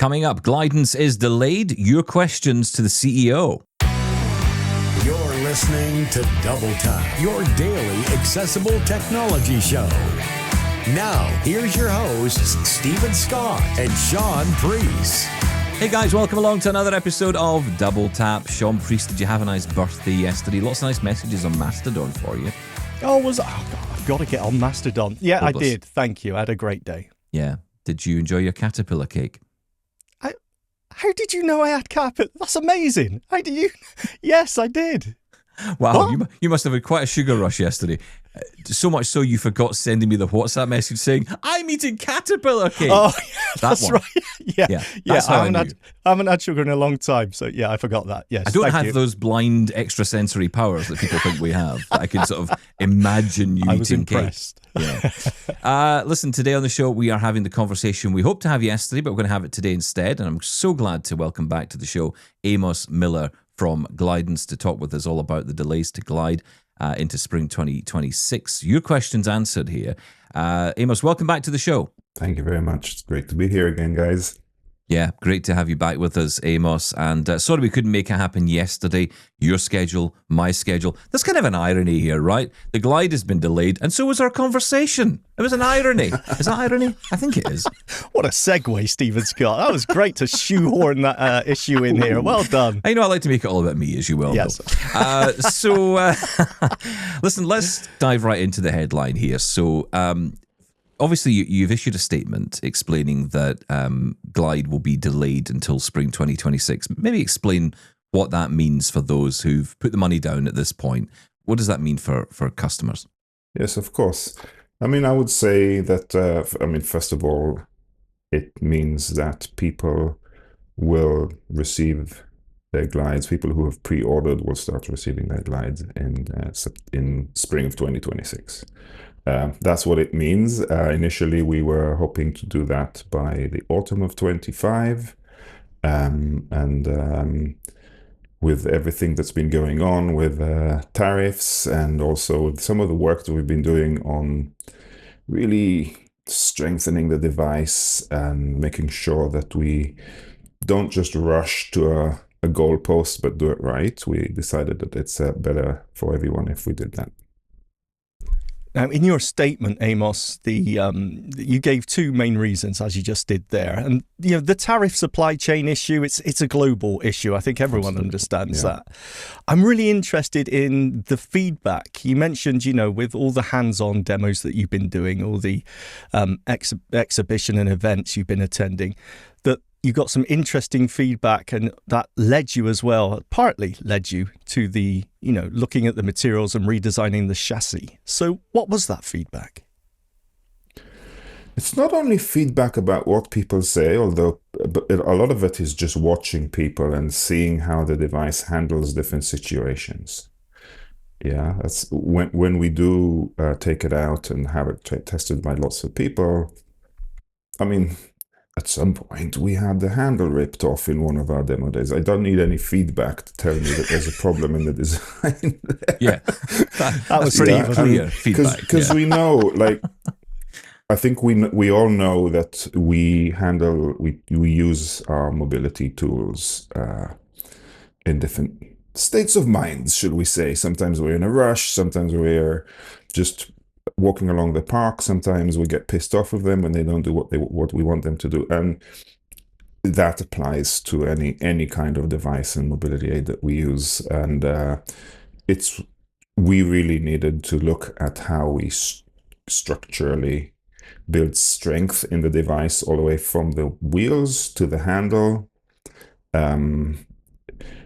Coming up, Glidance is delayed. Your questions to the CEO. You're listening to Double Tap, your daily accessible technology show. Now, here's your hosts, Stephen Scott and Shaun Priest. Hey guys, welcome along to another episode of Double Tap. Shaun Priest, did you have a nice birthday yesterday? Lots of nice messages on Mastodon for you. I've got to get on Mastodon. Yeah, Hopeless. I did. Thank you. I had a great day. Yeah. Did you enjoy your caterpillar cake? How did you know I had caterpillar? That's amazing. How do you? Yes, I did. Wow, you must have had quite a sugar rush yesterday. So much so you forgot sending me the WhatsApp message saying, I'm eating caterpillar cake. Oh, that's right. Yeah. I haven't had sugar in a long time. So, yeah, I forgot that. Yes. I don't have those blind extrasensory powers that people think we have. That I can sort of imagine you eating cake. Yeah. Listen, today on the show, we are having the conversation we hoped to have yesterday, but we're going to have it today instead. And I'm so glad to welcome back to the show Amos Miller from Glidance to talk with us all about the delays to Glide into spring 2026. Your questions answered here. Amos, welcome back to the show. Thank you very much. It's great to be here again, guys. Yeah, great to have you back with us, Amos. And sorry we couldn't make it happen yesterday. Your schedule, my schedule. There's kind of an irony here, right? The Glide has been delayed, and so was our conversation. It was an irony. Is that irony? I think it is. What a segue, Stephen Scott. That was great to shoehorn that issue in here. Well done. I know I like to make it all about me, as you well know. Listen, let's dive right into the headline here. So, obviously, you've issued a statement explaining that Glide will be delayed until spring 2026. Maybe explain what that means for those who've put the money down at this point. What does that mean for customers? Yes, of course. I mean, I would say that, first of all, it means that people will receive their glides. People who have pre-ordered will start receiving their glides in spring of 2026. That's what it means. Initially, we were hoping to do that by the autumn of 25. With everything that's been going on with tariffs and also with some of the work that we've been doing on really strengthening the device and making sure that we don't just rush to a goalpost, but do it right, we decided that it's better for everyone if we did that. Now, in your statement, Amos, you gave two main reasons, as you just did there. And, the tariff supply chain issue, it's a global issue. I think everyone understands that. I'm really interested in the feedback. You mentioned, with all the hands-on demos that you've been doing, all the exhibition and events you've been attending, that you got some interesting feedback, and that partly led you to the, looking at the materials and redesigning the chassis. So what was that feedback? It's not only feedback about what people say, although a lot of it is just watching people and seeing how the device handles different situations. Yeah, that's when we do take it out and have it tested by lots of people. I mean, at some point, we had the handle ripped off in one of our demo days. I don't need any feedback to tell me that there's a problem in the design. Yeah, that was pretty clear feedback. Because we know, I think we all know that we use our mobility tools in different states of mind, should we say. Sometimes we're in a rush. Sometimes we're just walking along the park. Sometimes we get pissed off with them when they don't do what we want them to do, and that applies to any kind of device and mobility aid that we use. And we really needed to look at how we structurally build strength in the device, all the way from the wheels to the handle. And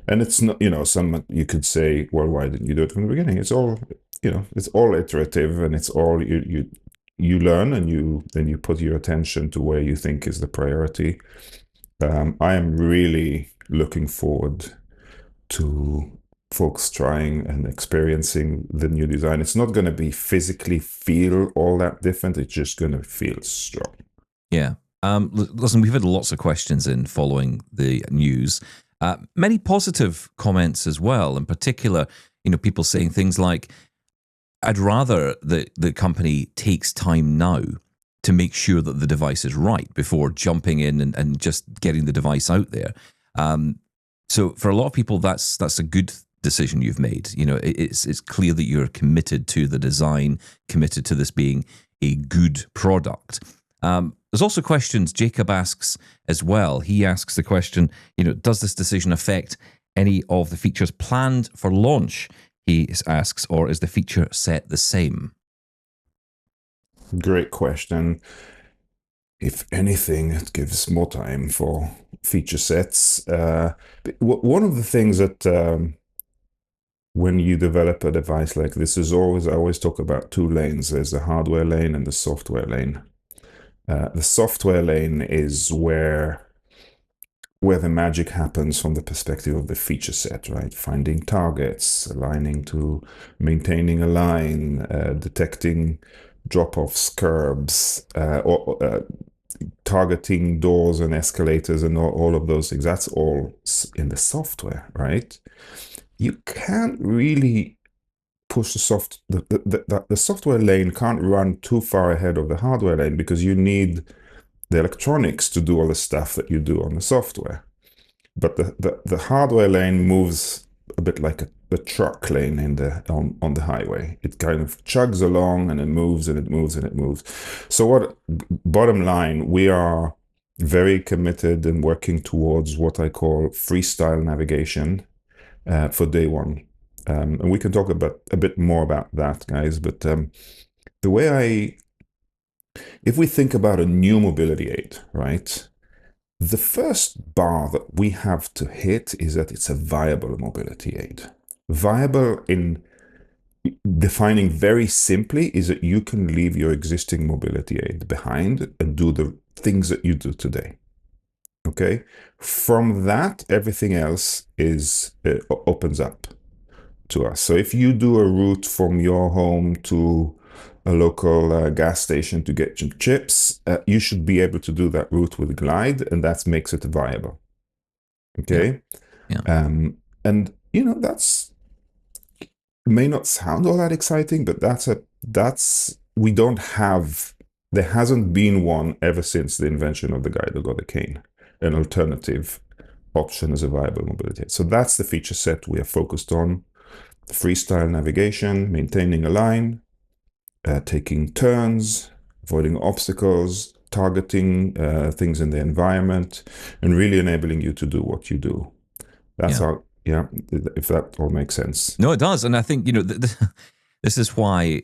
it's not, you could say, well, why didn't you do it from the beginning? It's all it's all iterative, and it's all you learn, and then you put your attention to where you think is the priority. I am really looking forward to folks trying and experiencing the new design. It's not going to be physically feel all that different. It's just going to feel strong. Yeah. Listen, we've had lots of questions in following the news. Many positive comments as well. In particular, people saying things like, I'd rather the company takes time now to make sure that the device is right before jumping in and just getting the device out there. So for a lot of people, that's a good decision you've made. You know, it's clear that you're committed to the design, committed to this being a good product. There's also questions Jacob asks as well. He asks the question, you know, does this decision affect any of the features planned for launch? He asks, or is the feature set the same? Great question. If anything, it gives more time for feature sets. One of the things that when you develop a device like this is I always talk about two lanes. There's the hardware lane and the software lane. The software lane is where the magic happens from the perspective of the feature set, right? Finding targets, aligning to maintaining a line, detecting drop-offs, curbs, or targeting doors and escalators and all of those things. That's all in the software, right? You can't really push the software lane can't run too far ahead of the hardware lane because you need the electronics to do all the stuff that you do on the software. But the hardware lane moves a bit like the truck lane on the highway. It kind of chugs along and it moves and it moves and it moves. So bottom line, we are very committed and working towards what I call freestyle navigation for day one. And we can talk about a bit more about that, guys. But the way if we think about a new mobility aid, right? The first bar that we have to hit is that it's a viable mobility aid. Viable in defining very simply is that you can leave your existing mobility aid behind and do the things that you do today. Okay? From that, everything else opens up to us. So if you do a route from your home to a local gas station to get some chips, you should be able to do that route with Glide, and that makes it viable. Okay? Yeah. And, you know, that's may not sound all that exciting, but there hasn't been one ever since the invention of the guy that got a cane, an alternative option as a viable mobility. So that's the feature set we are focused on. Freestyle navigation, maintaining a line, taking turns, avoiding obstacles, targeting things in the environment, and really enabling you to do what you do. That's if that all makes sense. No, it does. And I think, you know, this is why,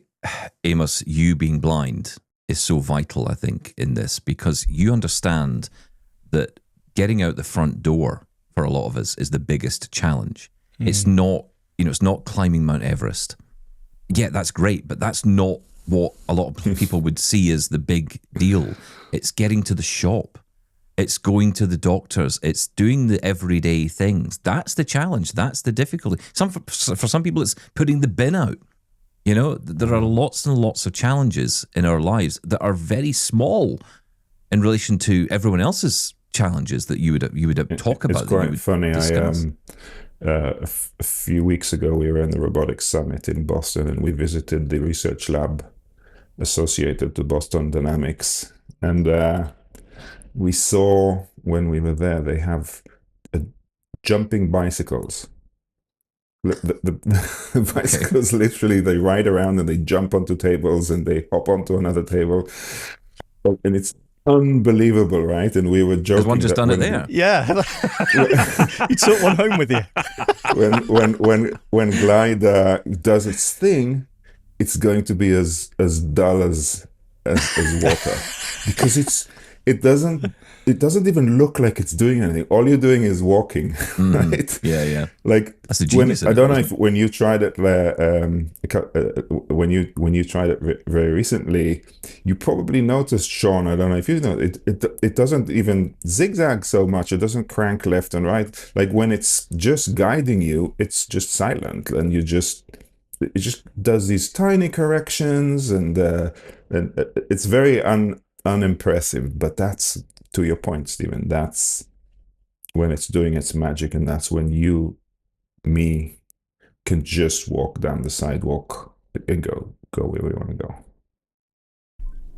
Amos, you being blind is so vital, I think, in this, because you understand that getting out the front door for a lot of us is the biggest challenge. It's not, you know, it's not climbing Mount Everest. Yeah, that's great, but that's not what a lot of people would see as the big deal. It's getting to the shop. It's going to the doctors. It's doing the everyday things. That's the challenge. That's the difficulty. For some people, it's putting the bin out. You know, there are lots and lots of challenges in our lives that are very small in relation to everyone else's challenges that you would talk about. It's quite funny. A few weeks ago, we were in the Robotics Summit in Boston, and we visited the research lab associated to Boston Dynamics. And we saw, when we were there, they have jumping bicycles. The bicycles, literally, they ride around and they jump onto tables and they hop onto another table. And it's unbelievable, right? And we were joking. There's one just done it there. Yeah. You took one home with you. When Glide does its thing, it's going to be as dull as water, because it doesn't even look like it's doing anything. All you're doing is walking, right? Yeah. Like that's the genius. I don't know if when you tried it, when you tried it very recently, you probably noticed, Shaun. I don't know if you know it doesn't even zigzag so much. It doesn't crank left and right. Like when it's just guiding you, it's just silent, and it just does these tiny corrections, and it's very unimpressive. But that's, to your point, Stephen, that's when it's doing its magic, and that's when me can just walk down the sidewalk and go where we want to go.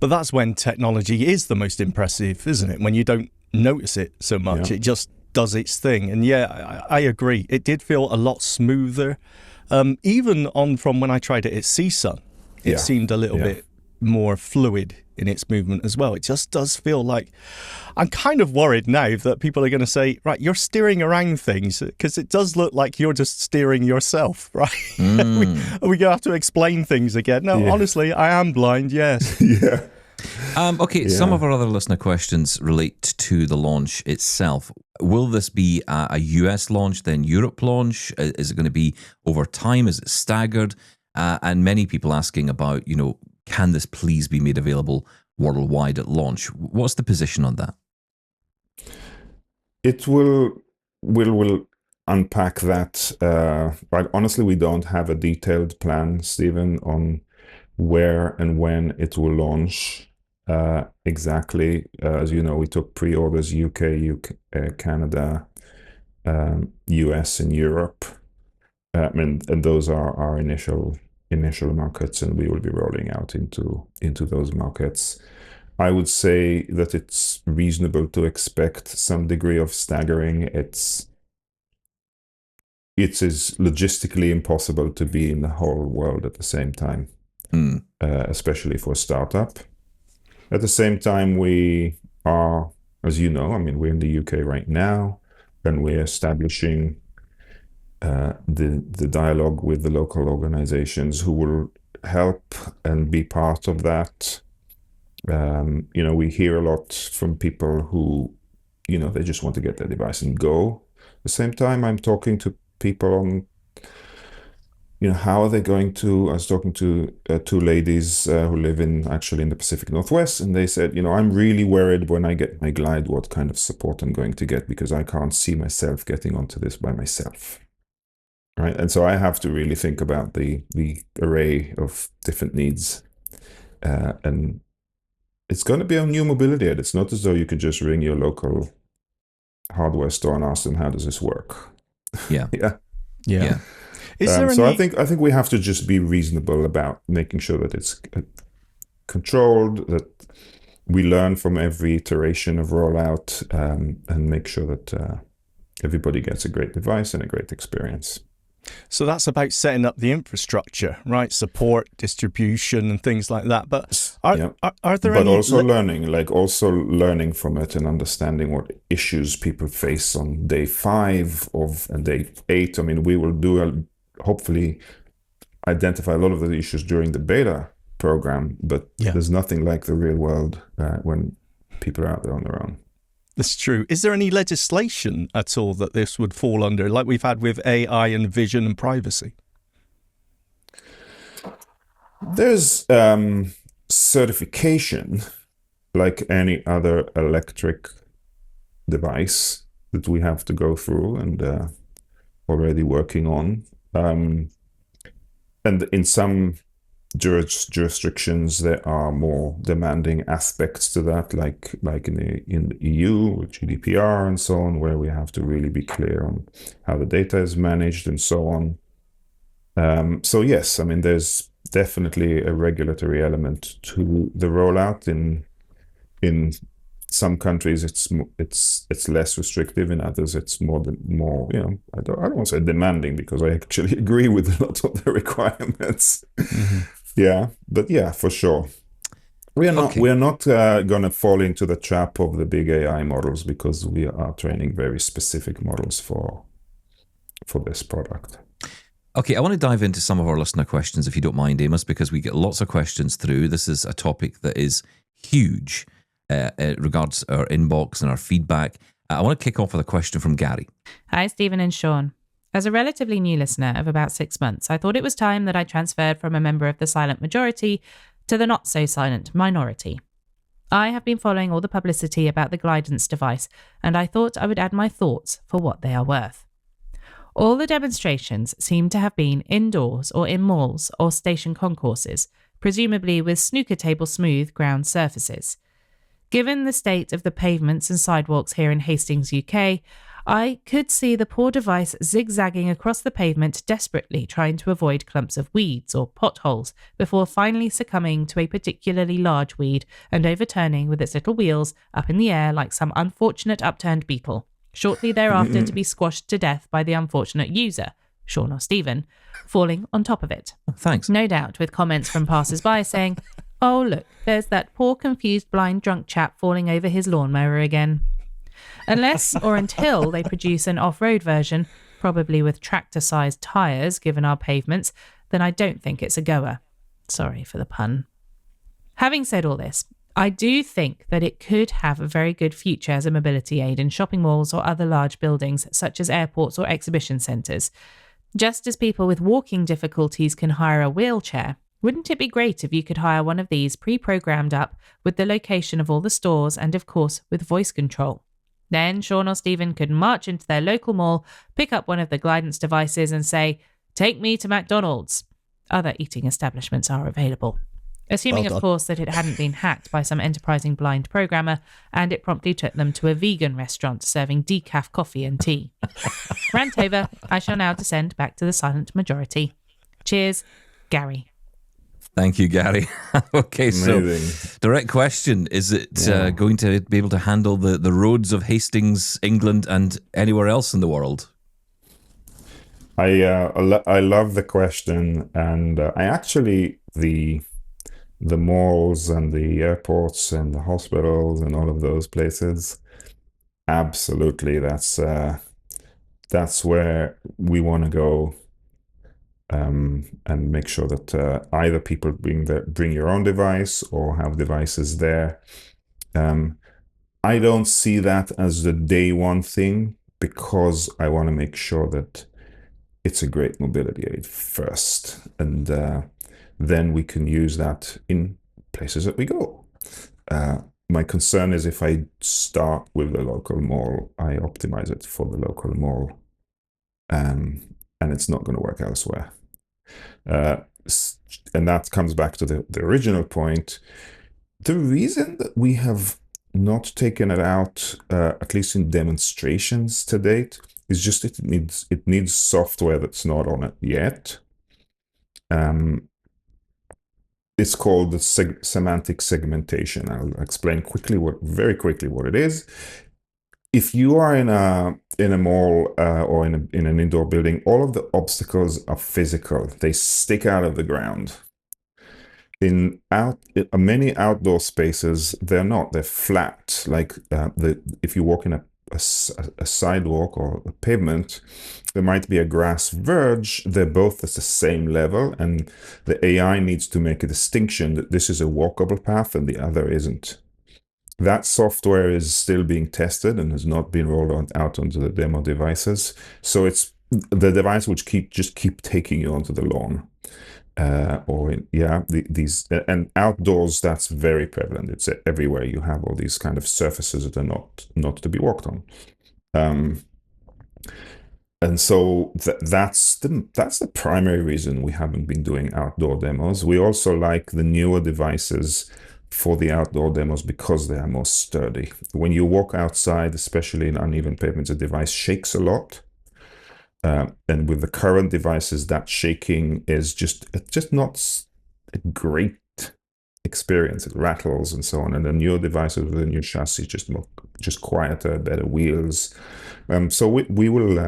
But that's when technology is the most impressive, isn't it? When you don't notice it so much, it just does its thing. And I agree. It did feel a lot smoother. Even from when I tried it at CSUN, it seemed a little bit more fluid in its movement as well. It just does feel like, I'm kind of worried now that people are going to say, right, you're steering around things, because it does look like you're just steering yourself, right? We're going to have to explain things again. No, honestly, I am blind, yes. Some of our other listener questions relate to the launch itself. Will this be a US launch, then Europe launch? Is it going to be over time? Is it staggered? And many people asking about, can this please be made available worldwide at launch? What's the position on that? It will unpack that. But honestly, we don't have a detailed plan, Stephen, on where and when it will launch exactly. As you know, we took pre-orders UK, Canada, US, and Europe, and those are our initial markets, and we will be rolling out into those markets. I would say that it's reasonable to expect some degree of staggering. It is logistically impossible to be in the whole world at the same time, especially for a startup. At the same time, we are, as you know, we're in the UK right now, and we're establishing the dialogue with the local organizations who will help and be part of that. We hear a lot from people who, they just want to get their device and go. At the same time, I'm talking to people on, how are they going to, I was talking to two ladies who live in the Pacific Northwest, and they said, I'm really worried when I get my Glide what kind of support I'm going to get, because I can't see myself getting onto this by myself. Right, and so I have to really think about the array of different needs, and it's going to be a new mobility aid. It's not as though you could just ring your local hardware store and ask them, how does this work? Yeah. Is there so I think we have to just be reasonable about making sure that it's controlled, that we learn from every iteration of rollout, and make sure that everybody gets a great device and a great experience. So that's about setting up the infrastructure, right? Support, distribution, and things like that. But are there but any... also learning from it and understanding what issues people face on day 5 and day 8. We will hopefully identify a lot of the issues during the beta program, but there's nothing like the real world when people are out there on their own. That's true. Is there any legislation at all that this would fall under, like we've had with AI and vision and privacy? There's certification, like any other electric device, that we have to go through and already working on. And in some jurisdictions, there are more demanding aspects to that, like in the EU with GDPR and so on, where we have to really be clear on how the data is managed and so on. So yes, there's definitely a regulatory element to the rollout. In some countries, it's less restrictive. In others, it's more. I don't want to say demanding, because I actually agree with a lot of the requirements. Mm-hmm. Yeah, but for sure. We are not going to fall into the trap of the big AI models, because we are training very specific models for this product. Okay, I want to dive into some of our listener questions, if you don't mind, Amos, because we get lots of questions through. This is a topic that is huge regards our inbox and our feedback. I want to kick off with a question from Gary. Hi, Stephen and Shaun. As a relatively new listener of about 6 months, I thought it was time that I transferred from a member of the silent majority to the not-so-silent minority. I have been following all the publicity about the Glidance device, and I thought I would add my thoughts for what they are worth. All the demonstrations seem to have been indoors or in malls or station concourses, presumably with snooker table smooth ground surfaces. Given the state of the pavements and sidewalks here in Hastings, UK, I could see the poor device zigzagging across the pavement desperately, trying to avoid clumps of weeds or potholes, before finally succumbing to a particularly large weed and overturning with its little wheels up in the air like some unfortunate upturned beetle, shortly thereafter to be squashed to death by the unfortunate user, Shaun or Stephen, falling on top of it. Thanks. No doubt with comments from passers-by saying, "Oh, look, there's that poor confused blind drunk chap falling over his lawnmower again." Unless or until they produce an off-road version, probably with tractor-sized tyres given our pavements, then I don't think it's a goer. Sorry for the pun. Having said all this, I do think that it could have a very good future as a mobility aid in shopping malls or other large buildings such as airports or exhibition centres. Just as people with walking difficulties can hire a wheelchair, wouldn't it be great if you could hire one of these pre-programmed up with the location of all the stores and, of course, with voice control? Then Shaun or Stephen could march into their local mall, pick up one of the Glidance devices and say, "Take me to McDonald's." Other eating establishments are available. Assuming, of course, that it hadn't been hacked by some enterprising blind programmer and it promptly took them to a vegan restaurant serving decaf coffee and tea. Rant over. I shall now descend back to the silent majority. Cheers, Gary. Thank you, Gary. Okay, Amazing. So direct question. Is it going to be able to handle the roads of Hastings, England, and anywhere else in the world? I love the question, and I actually, the malls and the airports and the hospitals and all of those places, absolutely, that's where we want to go. And make sure that either people bring your own device or have devices there. I don't see that as the day one thing, because I want to make sure that it's a great mobility aid first, and then we can use that in places that we go. My concern is if I start with the local mall, I optimize it for the local mall, and it's not going to work elsewhere. And that comes back to the original point. The reason that we have not taken it out, at least in demonstrations to date, is just it needs software that's not on it yet. It's called the semantic segmentation. I'll explain very quickly what it is. If you are in a mall or in an indoor building, all of the obstacles are physical. They stick out of the ground. In many outdoor spaces, they're not. They're flat. Like if you walk in a sidewalk or a pavement, there might be a grass verge. They're both at the same level, and the AI needs to make a distinction that this is a walkable path and the other isn't. That software is still being tested and has not been rolled out onto the demo devices. So it's the device which keep taking you onto the lawn, these and outdoors. That's very prevalent. It's everywhere. You have all these kind of surfaces that are not to be walked on, and so that's the primary reason we haven't been doing outdoor demos. We also like the newer devices for the outdoor demos because they are more sturdy. When you walk outside, especially in uneven pavements, the device shakes a lot. And with the current devices, that shaking is just not a great experience. It rattles and so on. And the newer devices with the new chassis just quieter, better wheels. So we will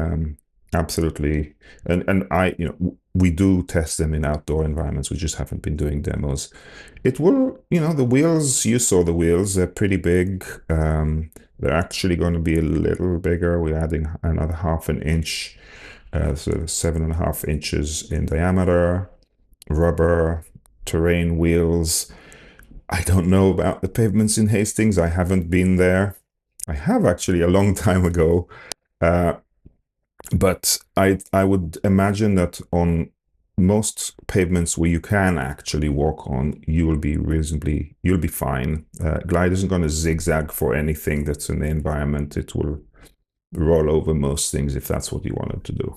absolutely, and we do test them in outdoor environments. We just haven't been doing demos. It will, the wheels, you saw the wheels, they're pretty big. They're actually going to be a little bigger. We're adding another 1/2 inch, so 7.5 inches in diameter, rubber, terrain wheels. I don't know about the pavements in Hastings. I haven't been there. I have actually a long time ago. But I would imagine that on most pavements where you can actually walk on, you'll be fine. Glide isn't going to zigzag for anything that's in the environment. It will roll over most things if that's what you wanted to do.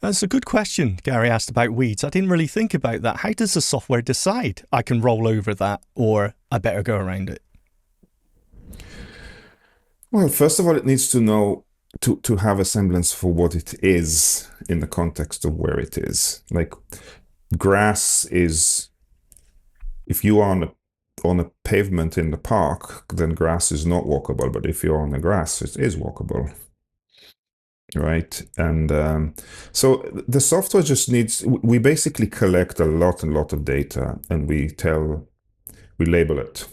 That's a good question. Gary asked about weeds. I didn't really think about that. How does the software decide I can roll over that or I better go around it? Well, first of all, it needs to know to have a semblance for what it is in the context of where it is. Like grass is, if you are on a pavement in the park, then grass is not walkable. But if you're on the grass, it is walkable, right? And so the software just needs. We basically collect a lot of data, and we label it.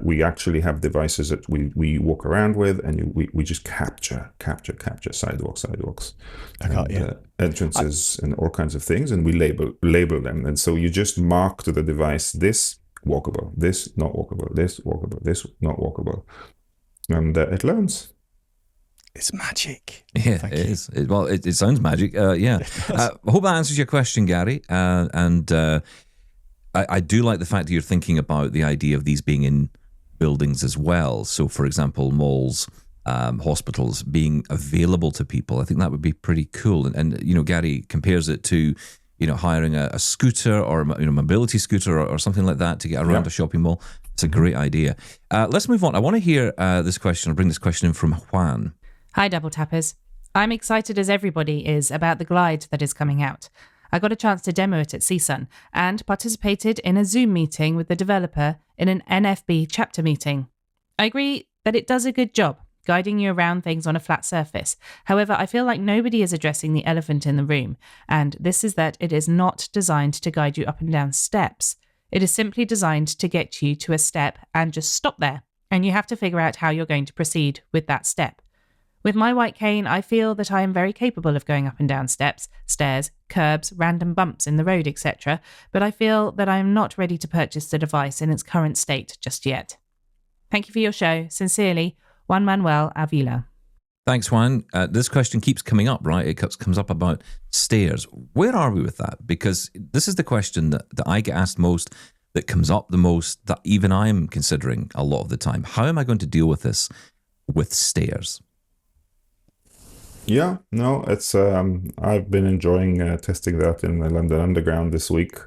We actually have devices that we walk around with, and we just capture sidewalks, entrances, and all kinds of things, and we label them. And so you just mark to the device, this walkable, this not walkable, this walkable, this not walkable, and it learns. It's magic. Yeah, it is. It sounds magic. Yeah. I hope that answers your question, Gary. I do like the fact that you're thinking about the idea of these being in buildings as well. So, for example, malls, hospitals being available to people. I think that would be pretty cool. And Gary compares it to, hiring a scooter or mobility scooter or something like that to get around a shopping mall. It's a great idea. Let's move on. I want to hear this question. I'll bring this question in from Juan. Hi, Double Tappers. I'm excited as everybody is about the Glide that is coming out. I got a chance to demo it at CSUN and participated in a Zoom meeting with the developer in an NFB chapter meeting. I agree that it does a good job guiding you around things on a flat surface. However, I feel like nobody is addressing the elephant in the room, and this is that it is not designed to guide you up and down steps. It is simply designed to get you to a step and just stop there, and you have to figure out how you're going to proceed with that step. With my white cane, I feel that I am very capable of going up and down steps, stairs, curbs, random bumps in the road, etc., but I feel that I am not ready to purchase the device in its current state just yet. Thank you for your show. Sincerely, Juan Manuel Avila. Thanks, Juan. This question keeps coming up, right? It comes up about stairs. Where are we with that? Because this is the question that I get asked most, that comes up the most, that even I'm considering a lot of the time. How am I going to deal with this with stairs? Yeah, no, it's I've been enjoying testing that in the London Underground this week,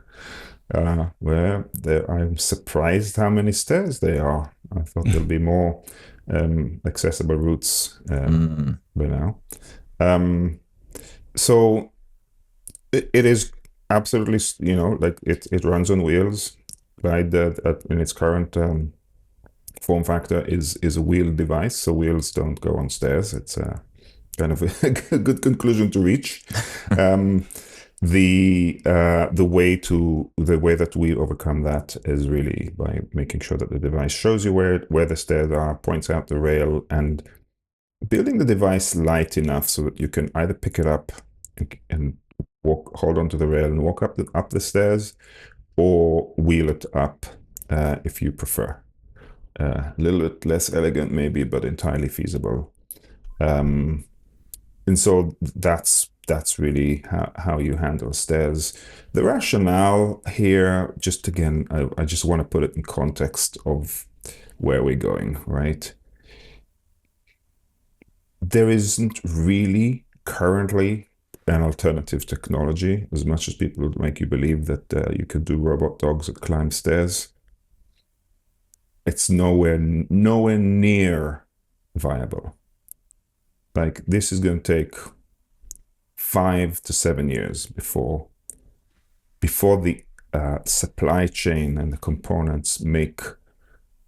where I'm surprised how many stairs there are. I thought there'll be more accessible routes by now. So it is absolutely, like it runs on wheels. Glide in its current form factor is a wheeled device, so wheels don't go on stairs. It's kind of a good conclusion to reach. The way that we overcome that is really by making sure that the device shows you where the stairs are, points out the rail, and building the device light enough so that you can either pick it up and hold onto the rail and walk up the stairs, or wheel it up if you prefer. A little bit less elegant maybe, but entirely feasible. And so that's really how you handle stairs. The rationale here, just again, I just want to put it in context of where we're going, right? There isn't really currently an alternative technology, as much as people would make you believe that you could do robot dogs that climb stairs. It's nowhere near viable. Like, this is going to take 5 to 7 years before the supply chain and the components make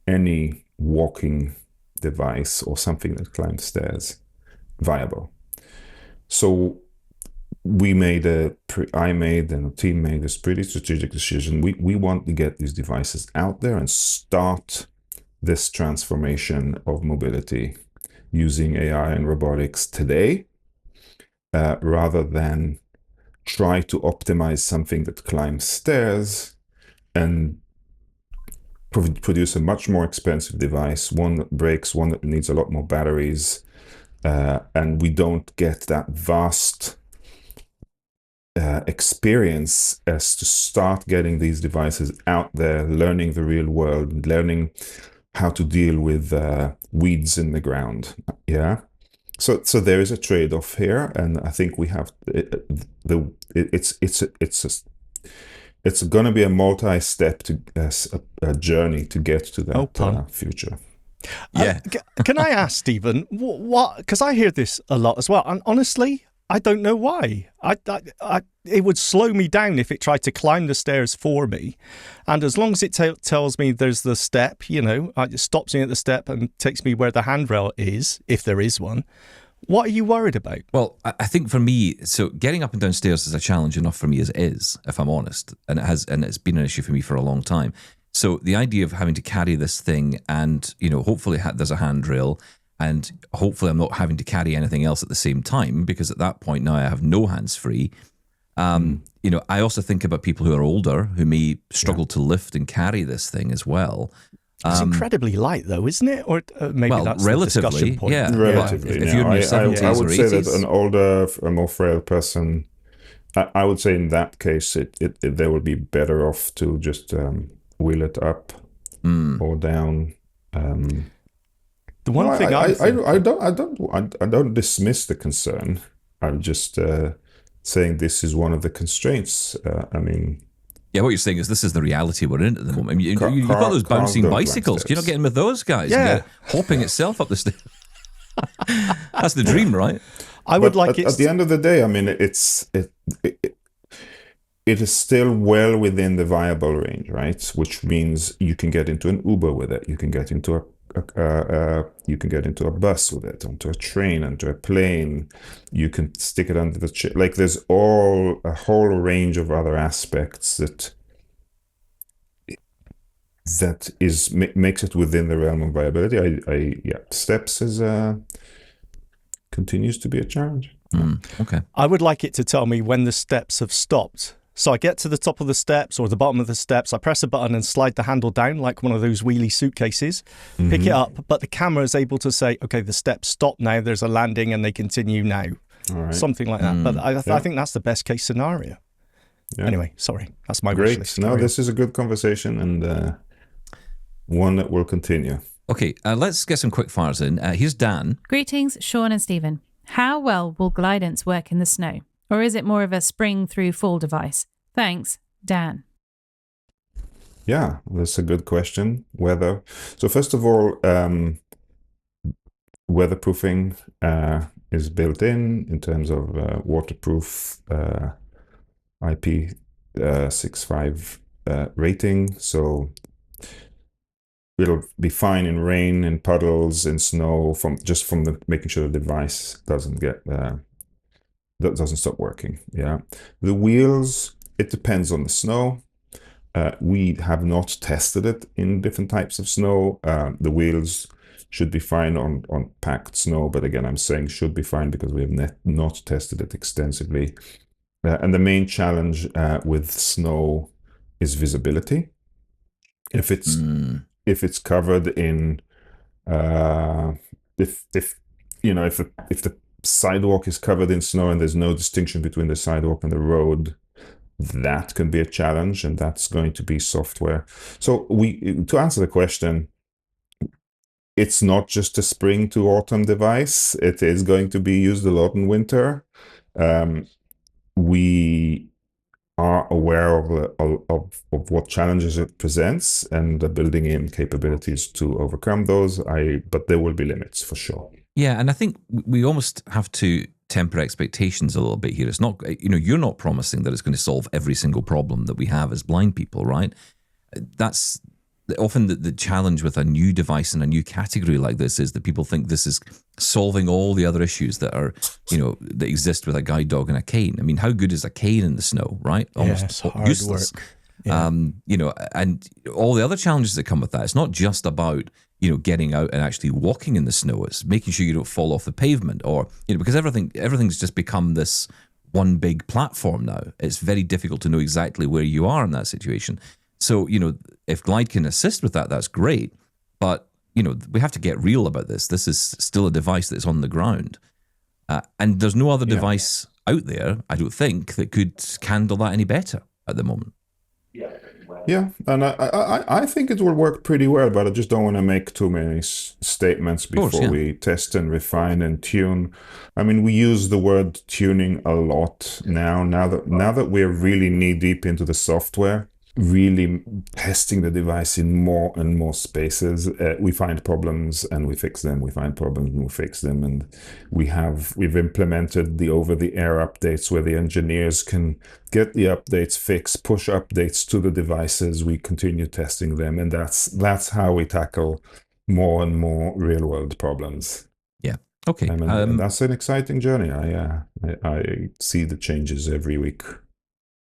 any walking device or something that climbs stairs viable. So I made and the team made this pretty strategic decision. We want to get these devices out there and start this transformation of mobility using AI and robotics today, rather than try to optimize something that climbs stairs and produce a much more expensive device, one that breaks, one that needs a lot more batteries, and we don't get that vast experience as to start getting these devices out there, learning the real world, learning how to deal with weeds in the ground. Yeah. So there is a trade-off here, and I think we have it's going to be a multi-step a journey to get to that future. Yeah. Can I ask, Stephen, what? Because I hear this a lot as well. And honestly, I don't know why. It would slow me down if it tried to climb the stairs for me. And as long as it tells me there's the step, it stops me at the step and takes me where the handrail is, if there is one. What are you worried about? Well, I think for me, so getting up and down stairs is a challenge enough for me as it is, if I'm honest. And it's been an issue for me for a long time. So the idea of having to carry this thing and, hopefully there's a handrail and hopefully I'm not having to carry anything else at the same time, because at that point now I have no hands free. I also think about people who are older who may struggle to lift and carry this thing as well. It's incredibly light, though, isn't it? Or maybe that's relatively, the discussion point. yeah. Relatively. If you're in your 70s I would or say 80s, that an older, a more frail person, I would say in that case, they would be better off to just wheel it up or down. The one thing I don't dismiss the concern. I'm just saying this is one of the constraints. yeah, what you're saying is this is the reality we're in at the moment. You've got those bouncing bicycles. You're not getting with those guys. Yeah. Hopping itself up the stairs. That's the dream, right? I would like it. At the end of the day, it is still well within the viable range, right? Which means you can get into an Uber with it. You can get into a bus with it, onto a train, onto a plane. You can stick it under the chair. Like there's a whole range of other aspects that makes it within the realm of viability. Steps continues to be a challenge. Okay. I would like it to tell me when the steps have stopped. So I get to the top of the steps or the bottom of the steps, I press a button and slide the handle down like one of those wheelie suitcases, pick it up, but the camera is able to say, okay, the steps stop now, there's a landing and they continue now. All right. Something like that. But I think that's the best case scenario. Yeah. Anyway, sorry, that's my wish list. No, this is a good conversation and one that will continue. Okay, let's get some quick fires in. Here's Dan. Greetings, Shaun and Stephen. How well will Glidance work in the snow? Or is it more of a spring through fall device? Thanks, Dan. Yeah, that's a good question. Weather. So first of all, weatherproofing is built in terms of waterproof IP65 rating. So it'll be fine in rain, in puddles, in snow, from making sure the device doesn't stop working. Yeah, the wheels, it depends on the snow. We have not tested it in different types of snow. The wheels should be fine on packed snow, but again, I'm saying should be fine because we have not tested it extensively. And the main challenge with snow is visibility. If it's covered in, if the sidewalk is covered in snow and there's no distinction between the sidewalk and the road, that can be a challenge, and that's going to be software. So to answer the question, it's not just a spring to autumn device. It is going to be used a lot in winter. We are aware of what challenges it presents and building in capabilities to overcome those. But there will be limits for sure. Yeah, and I think we almost have to temper expectations a little bit here. It's not, you're not promising that it's going to solve every single problem that we have as blind people, right? That's often the challenge with a new device and a new category like this, is that people think this is solving all the other issues that are, that exist with a guide dog and a cane. I mean, how good is a cane in the snow, right? Almost hard useless. Work. Yeah. And all the other challenges that come with that. It's not just about, getting out and actually walking in the snow. It's making sure you don't fall off the pavement, or, because everything's just become this one big platform now. It's very difficult to know exactly where you are in that situation. So, if Glide can assist with that, that's great. But, we have to get real about this. This is still a device that's on the ground. And there's no other device out there, I don't think, that could handle that any better at the moment. Yeah, and I think it will work pretty well, but I just don't want to make too many statements before we test and refine and tune. I mean, we use the word tuning a lot now that we're really knee deep into the software. really testing the device in more and more spaces. We find problems and we fix them. We find problems and we fix them. And we've implemented the over-the-air updates where the engineers can get the updates fixed, push updates to the devices. We continue testing them, and that's how we tackle more and more real-world problems. Yeah. Okay. And that's an exciting journey. I see the changes every week.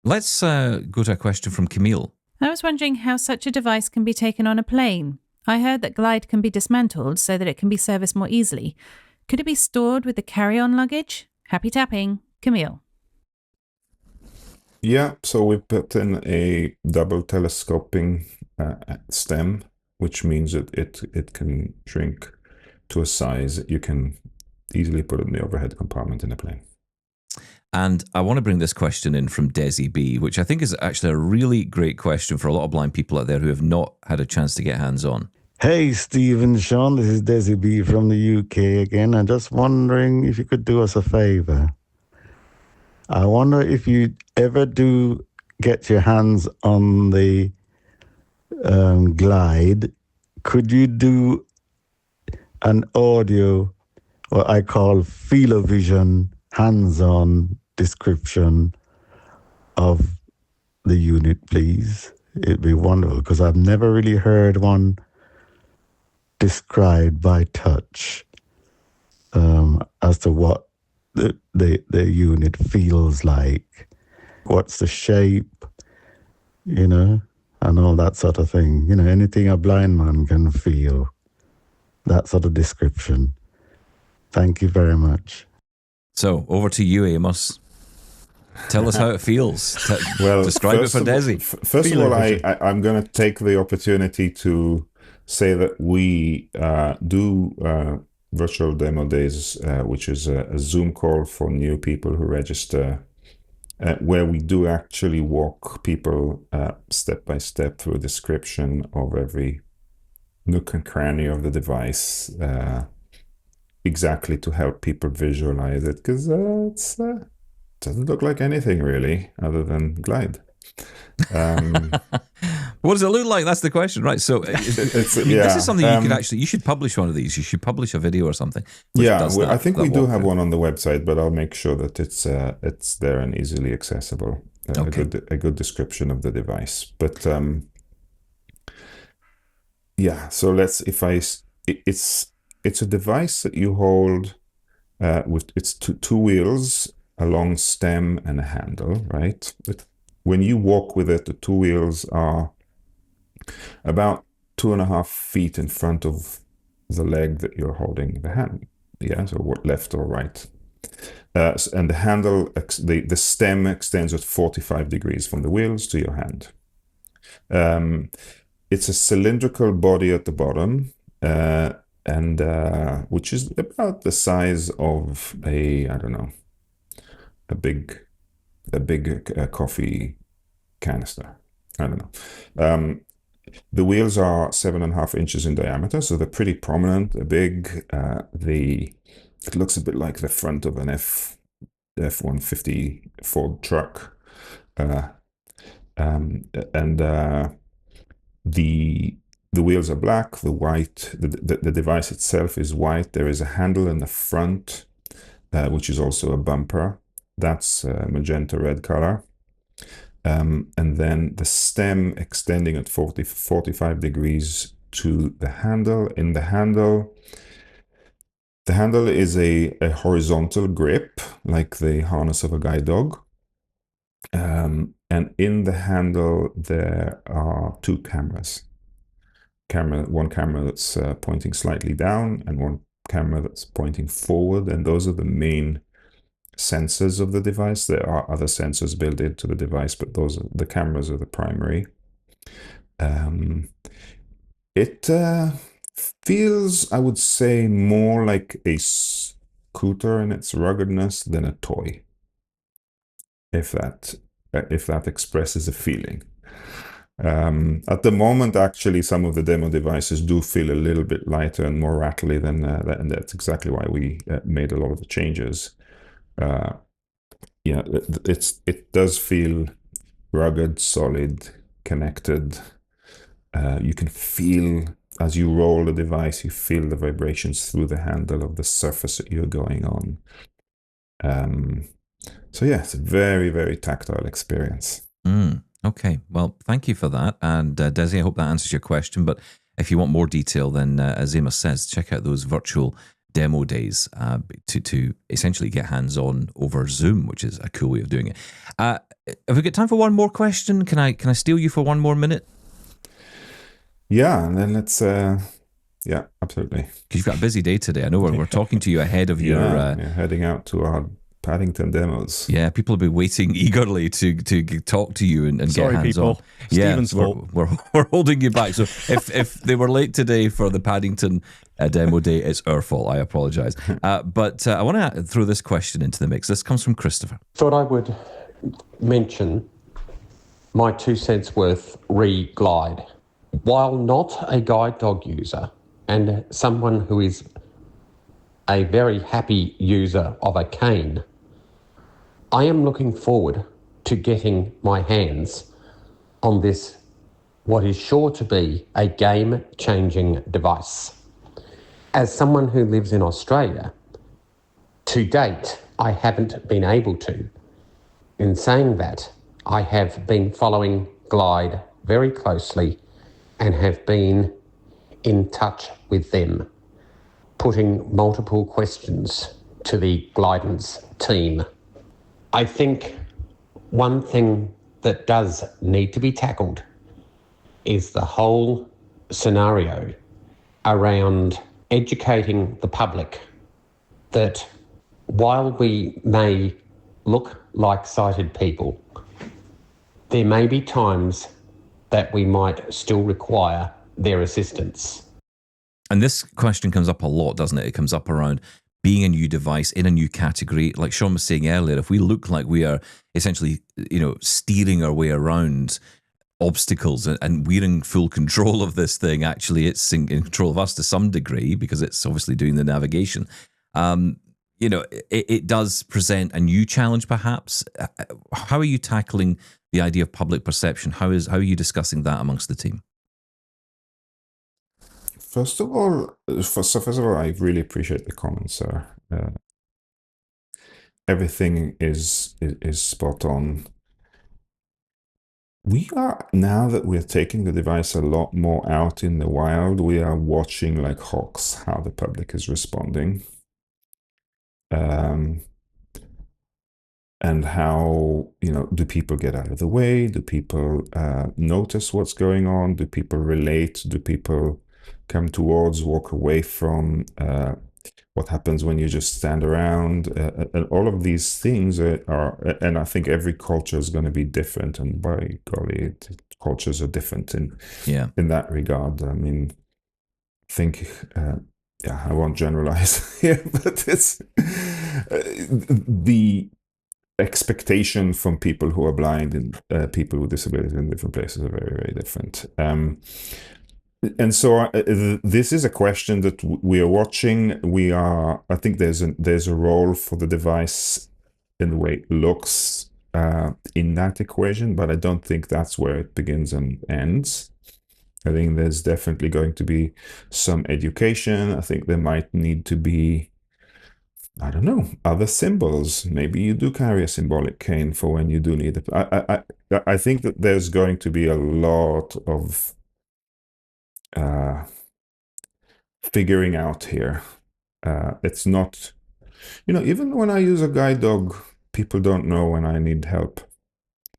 Let's go to a question from Camille. I was wondering how such a device can be taken on a plane. I heard that Glide can be dismantled so that it can be serviced more easily. Could it be stored with the carry-on luggage? Happy tapping, Camille. Yeah, so we put in a double telescoping stem, which means that it can shrink to a size you can easily put it in the overhead compartment in a plane. And I want to bring this question in from Desi B, which I think is actually a really great question for a lot of blind people out there who have not had a chance to get hands-on. Hey, Steve and Shaun, this is Desi B from the UK again. I'm just wondering if you could do us a favor. I wonder if you ever do get your hands on the Glide, could you do an audio, what I call feel-o-vision, hands-on description of the unit, please? It'd be wonderful, because I've never really heard one described by touch as to what the unit feels like, what's the shape, and all that sort of thing. Anything a blind man can feel, that sort of description. Thank you very much. So, over to you, Amos. Tell us how it feels. Well, describe it for Desi. First of all, I'm going to take the opportunity to say that we do virtual demo days, which is a Zoom call for new people who register, where we do actually walk people step by step through a description of every nook and cranny of the device, exactly to help people visualize it, because it doesn't look like anything really other than Glide. What does it look like? That's the question, right? So this is something you should publish one of these. You should publish a video or something. I think we do have one on the website, but I'll make sure that it's there and easily accessible. Okay. A good description of the device. But so it's a device that you hold with its two wheels, a long stem and a handle, right? When you walk with it, the two wheels are about 2.5 feet in front of the leg that you're holding the hand. Yeah, so what, left or right. And the handle, the stem extends at 45 degrees from the wheels to your hand. It's a cylindrical body at the bottom, and which is about the size of a big coffee canister. I don't know. The wheels are 7.5 inches in diameter, so they're pretty prominent. They're big. It looks a bit like the front of an F-150 Ford truck, and the wheels are black. The device itself is white. There is a handle in the front, which is also a bumper. That's magenta red color. And then the stem extending at 45 degrees to the handle. In the handle is a horizontal grip, like the harness of a guide dog. And in the handle, there are two cameras. One camera that's pointing slightly down, and one camera that's pointing forward. And those are the main sensors of the device. There are other sensors built into the device, but the cameras are the primary. It feels, I would say, more like a scooter in its ruggedness than a toy, if that expresses a feeling. At the moment, actually, some of the demo devices do feel a little bit lighter and more rattly than that, and that's exactly why we made a lot of the changes. It does feel rugged, solid, connected. You can feel, as you roll the device, you feel the vibrations through the handle of the surface that you're going on. So yeah, it's a very, very tactile experience. Okay, well, thank you for that. And Desi, I hope that answers your question. But if you want more detail, then as Amos says, check out those virtual demo days to essentially get hands-on over Zoom, which is a cool way of doing it. Have we got time for one more question? Can I steal you for one more minute? Yeah, and then let's... yeah, absolutely. Because you've got a busy day today. I know we're talking to you ahead of your... heading out to our Paddington demos. Yeah, people will be waiting eagerly to talk to you and get hands-on. Stephen's fault. We're holding you back. So if they were late today for the Paddington demo day, it's our fault. I apologise. But I want to throw this question into the mix. This comes from Christopher. Thought I would mention my 2 cents worth re-glide. While not a guide dog user and someone who is a very happy user of a cane, I am looking forward to getting my hands on this, what is sure to be a game-changing device. As someone who lives in Australia, to date, I haven't been able to. In saying that, I have been following Glide very closely and have been in touch with them, putting multiple questions to the Glidance team. I think one thing that does need to be tackled is the whole scenario around educating the public that while we may look like sighted people, there may be times that we might still require their assistance. And this question comes up a lot, doesn't it? It comes up around being a new device in a new category. Like Shaun was saying earlier, if we look like we are essentially, steering our way around obstacles and we're in full control of this thing, actually it's in control of us to some degree because it's obviously doing the navigation. It does present a new challenge perhaps. How are you tackling the idea of public perception? How are you discussing that amongst the team? First of all, I really appreciate the comments, sir. Everything is spot on. We are, now that we're taking the device a lot more out in the wild, we are watching like hawks how the public is responding. And how, do people get out of the way? Do people notice what's going on? Do people relate? Do people come towards, walk away from? What happens when you just stand around? And all of these things are, and I think every culture is going to be different. And by golly, cultures are different in that regard. I mean, I won't generalize here, but it's the expectation from people who are blind and people with disabilities in different places are very, very different. And so this is a question that we are watching. I think there's a role for the device in the way it looks in that equation, but I don't think that's where it begins and ends. I think there's definitely going to be some education. I think there might need to be, I don't know, other symbols. Maybe you do carry a symbolic cane for when you do need it. I think that there's going to be a lot of figuring out here. It's not, even when I use a guide dog, people don't know when I need help.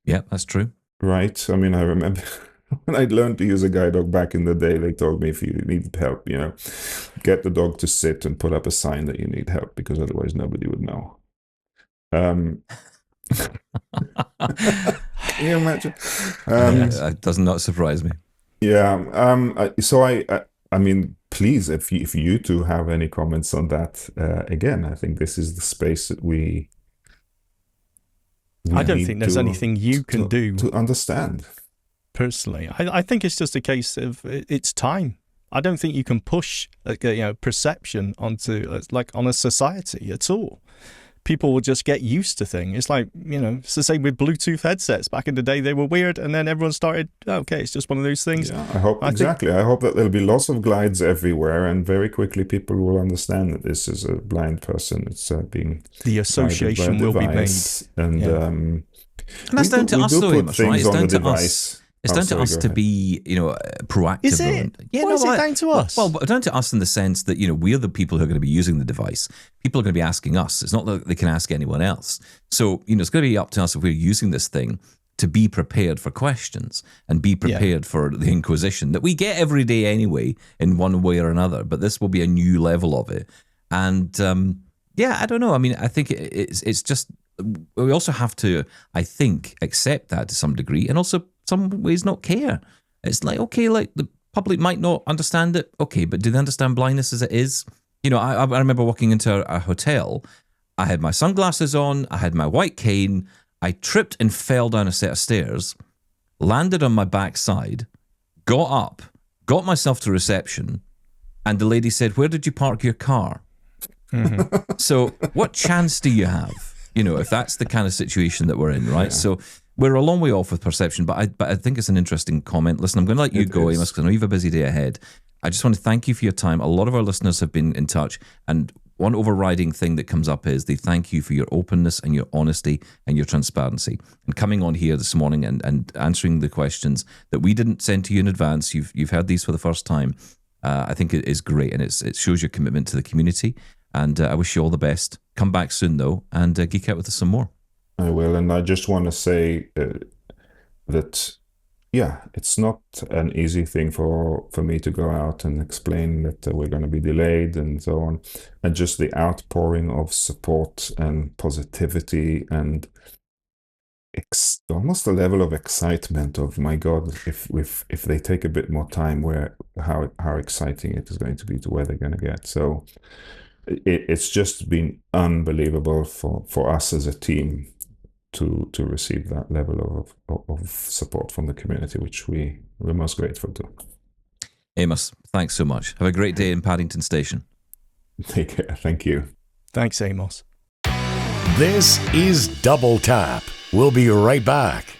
Yeah, that's true. Right? I mean, I remember when I learned to use a guide dog back in the day, they told me if you need help, get the dog to sit and put up a sign that you need help, because otherwise nobody would know. Can you imagine? It does not surprise me. Yeah. So I mean, please, if you two have any comments on that, again, I think this is the space that we I don't think there's anything you can do to understand. Personally, I think it's just a case of it's time. I don't think you can push perception onto on a society at all. people will just get used to things. It's like, it's the same with Bluetooth headsets. Back in the day, they were weird, and then everyone started, okay, it's just one of those things. Yeah, I hope I hope that there'll be lots of glides everywhere, and very quickly people will understand that this is a blind person. It's being the association will be made, and that's down to us, though, Amos, right? It's down to us. It's down to us to ahead. Be, proactive. Is it? Why is it down to us? Well, down to us in the sense that, we're the people who are going to be using the device. People are going to be asking us. It's not that they can ask anyone else. So, it's going to be up to us if we're using this thing to be prepared for questions and be prepared for the inquisition that we get every day anyway, in one way or another. But this will be a new level of it. And, I don't know. I mean, I think it's just, we also have to, I think, accept that to some degree, and also some ways not care. It's like, okay, like the public might not understand it. Okay, but do they understand blindness as it is? I remember walking into a hotel. I had my sunglasses on. I had my white cane. I tripped and fell down a set of stairs, landed on my backside, got up, got myself to reception, and the lady said, "Where did you park your car?" Mm-hmm. So what chance do you have? If that's the kind of situation that we're in, right? Yeah. So we're a long way off with perception, but I think it's an interesting comment. Listen, I'm going to let you go, Amos, because I know you have a busy day ahead. I just want to thank you for your time. A lot of our listeners have been in touch, and one overriding thing that comes up is they thank you for your openness and your honesty and your transparency. And coming on here this morning and answering the questions that we didn't send to you in advance, you've heard these for the first time. I think it is great, and it shows your commitment to the community. And I wish you all the best. Come back soon, though, and geek out with us some more. I will. And I just want to say that, it's not an easy thing for me to go out and explain that we're going to be delayed and so on. And just the outpouring of support and positivity and almost a level of excitement of, my God, if they take a bit more time, how exciting it is going to be to where they're going to get. So it's just been unbelievable for us as a team to receive that level of support from the community, which we're most grateful to. Amos, thanks so much. Have a great day in Paddington Station. Take care. Thank you. Thanks, Amos. This is Double Tap. We'll be right back.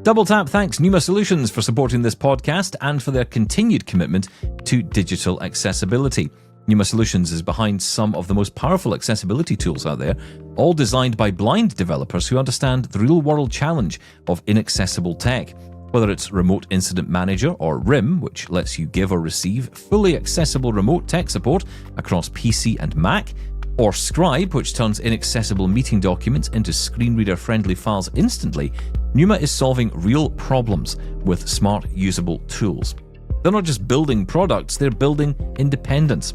Double Tap thanks NUMA Solutions for supporting this podcast and for their continued commitment to digital accessibility. NUMA Solutions is behind some of the most powerful accessibility tools out there, all designed by blind developers who understand the real-world challenge of inaccessible tech. Whether it's Remote Incident Manager or RIM, which lets you give or receive fully accessible remote tech support across PC and Mac, or Scribe, which turns inaccessible meeting documents into screen reader-friendly files instantly, NUMA is solving real problems with smart, usable tools. They're not just building products, they're building independence.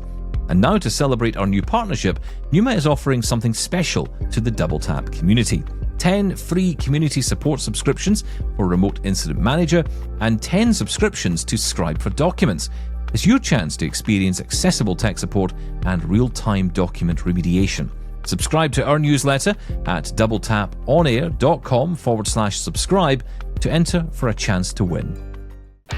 And now, to celebrate our new partnership, NUMA is offering something special to the Double Tap community. 10 free community support subscriptions for Remote Incident Manager and 10 subscriptions to Scribe for Documents. It's your chance to experience accessible tech support and real-time document remediation. Subscribe to our newsletter at doubletaponair.com/subscribe to enter for a chance to win.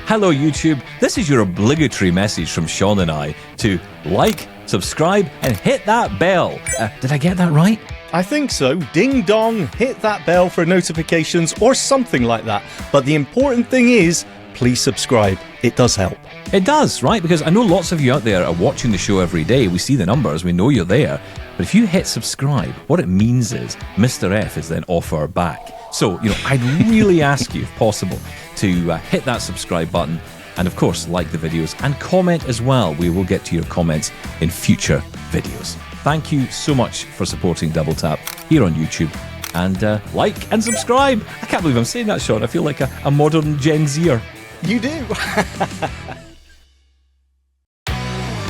Hello YouTube, this is your obligatory message from Shaun and I to like, subscribe and hit that bell. Did I get that right? I think so. Ding dong, hit that bell for notifications or something like that. But the important thing is, please subscribe. It does help. It does, right? Because I know lots of you out there are watching the show every day. We see the numbers, we know you're there. But if you hit subscribe, what it means is Mr. F is then off our back. So, I'd really ask you, if possible, to hit that subscribe button and, of course, like the videos and comment as well. We will get to your comments in future videos. Thank you so much for supporting Double Tap here on YouTube. And like and subscribe. I can't believe I'm saying that, Shaun. I feel like a modern Gen Zer. You do.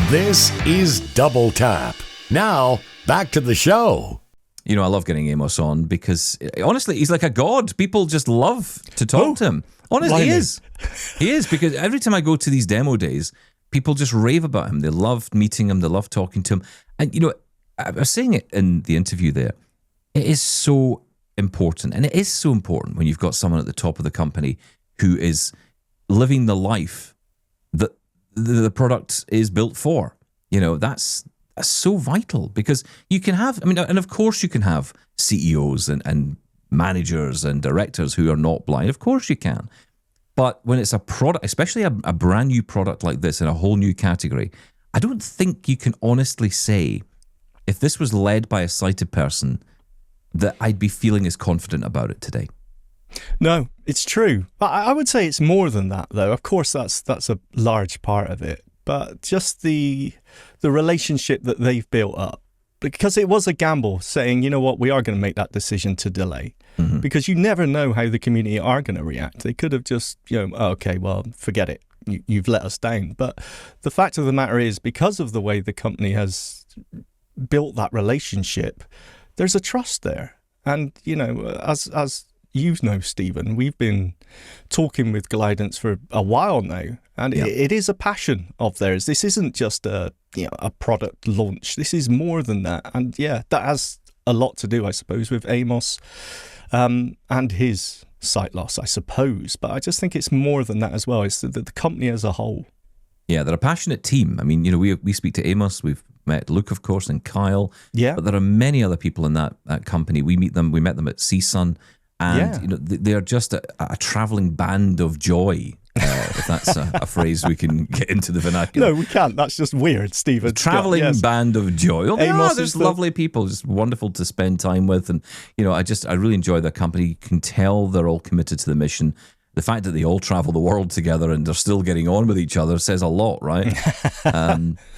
This is Double Tap. Now, back to the show. I love getting Amos on because, honestly, he's like a god. People just love to talk to him. Honestly, he is. He is, because every time I go to these demo days, people just rave about him. They love meeting him. They love talking to him. And, I was saying it in the interview there. It is so important. And it is so important when you've got someone at the top of the company who is living the life that the product is built for. That's so vital, because you can have, and of course you can have CEOs and managers and directors who are not blind. Of course you can. But when it's a product, especially a brand new product like this in a whole new category, I don't think you can honestly say, if this was led by a sighted person, that I'd be feeling as confident about it today. No, it's true. I would say it's more than that, though. Of course, that's a large part of it. But just the relationship that they've built up, because it was a gamble saying, you know what, we are going to make that decision to delay, because you never know how the community are going to react. They could have just, okay, well, forget it. You've let us down. But the fact of the matter is, because of the way the company has built that relationship, there's a trust there. And, as you know, Stephen, we've been talking with Glidance for a while now, and it is a passion of theirs. This isn't just a product launch. This is more than that. And that has a lot to do, I suppose, with Amos and his sight loss, I suppose. But I just think it's more than that as well. It's the company as a whole. Yeah, they're a passionate team. We speak to Amos. We've met Luke, of course, and Kyle. Yeah. But there are many other people in that company. We met them at CSUN. And they're just a traveling band of joy, if that's a phrase we can get into the vernacular. No, we can't. That's just weird, Stephen. Traveling band of joy. Well, there's lovely people, just wonderful to spend time with. And, I really enjoy their company. You can tell they're all committed to the mission. The fact that they all travel the world together and they're still getting on with each other says a lot, right?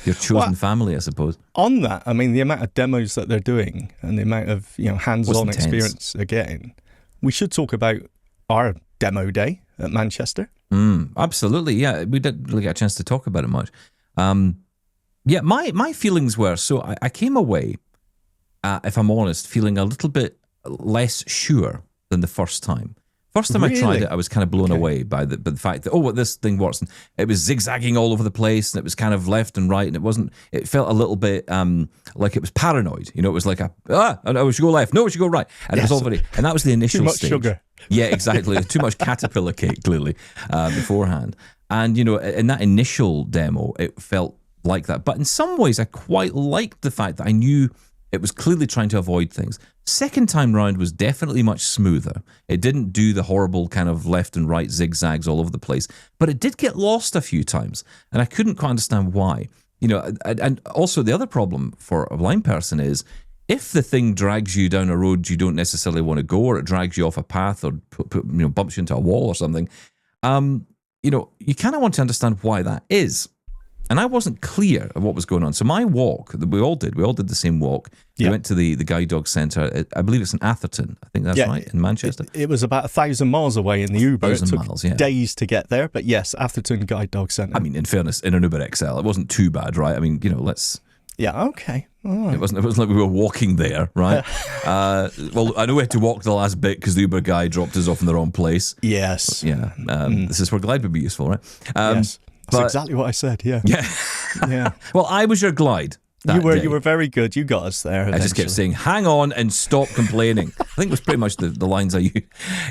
Your chosen family, I suppose. On that, the amount of demos that they're doing and the amount of hands-on experience they're getting. We should talk about our demo day at Manchester. Absolutely, yeah. We didn't really get a chance to talk about it much. My feelings were, so I came away, if I'm honest, feeling a little bit less sure than the first time. First time I tried it, I was kind of blown away by the fact that, this thing works. And it was zigzagging all over the place, and it was kind of left and right, and it felt a little bit like it was paranoid. It was like we should go left, no, we should go right. And it was all and that was the initial stage. Too much sugar. Yeah, exactly. Too much caterpillar cake, clearly, beforehand. And, in that initial demo, it felt like that. But in some ways, I quite liked the fact that I knew it was clearly trying to avoid things. Second time round was definitely much smoother. It didn't do the horrible kind of left and right zigzags all over the place, but it did get lost a few times, and I couldn't quite understand why. And also the other problem for a blind person is if the thing drags you down a road you don't necessarily want to go, or it drags you off a path, or bumps you into a wall or something, you kind of want to understand why that is. And I wasn't clear of what was going on. So my walk, we all did the same walk. We went to the Guide Dog Centre. I believe it's in Atherton. I think that's right, in Manchester. It was about 1,000 miles away in the Uber. It took days to get there. But yes, Atherton Guide Dog Centre. In fairness, in an Uber XL, it wasn't too bad, right? Let's... Yeah, okay. All right. It wasn't like we were walking there, right? Well, I know we had to walk the last bit because the Uber guy dropped us off in the wrong place. Yes. Yeah. This is where Glide would be useful, right? Yes. That's exactly what I said, yeah. Yeah. Well, I was your Glide. You were very good. You got us there. I just kept saying, hang on and stop complaining. I think it was pretty much the lines I used.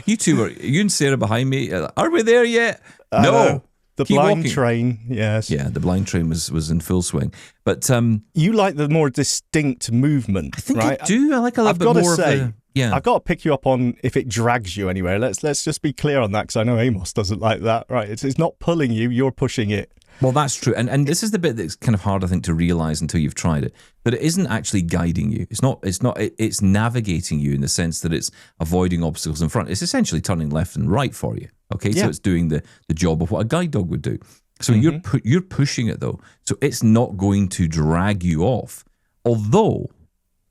You two were, you and Sarah behind me, are we there yet? No. The blind train, yes. Yeah, the blind train was in full swing. But you like the more distinct movement, I think right? I do. I like a little bit more of the... Yeah. I've got to pick you up on if it drags you anywhere. Let's just be clear on that, because I know Amos doesn't like that. Right? It's not pulling you; you're pushing it. Well, that's true, and this is the bit that's kind of hard, I think, to realise until you've tried it. That it isn't actually guiding you. It's navigating you in the sense that it's avoiding obstacles in front. It's essentially turning left and right for you. Okay, so it's doing the job of what a guide dog would do. So you're pushing it though, so it's not going to drag you off. Although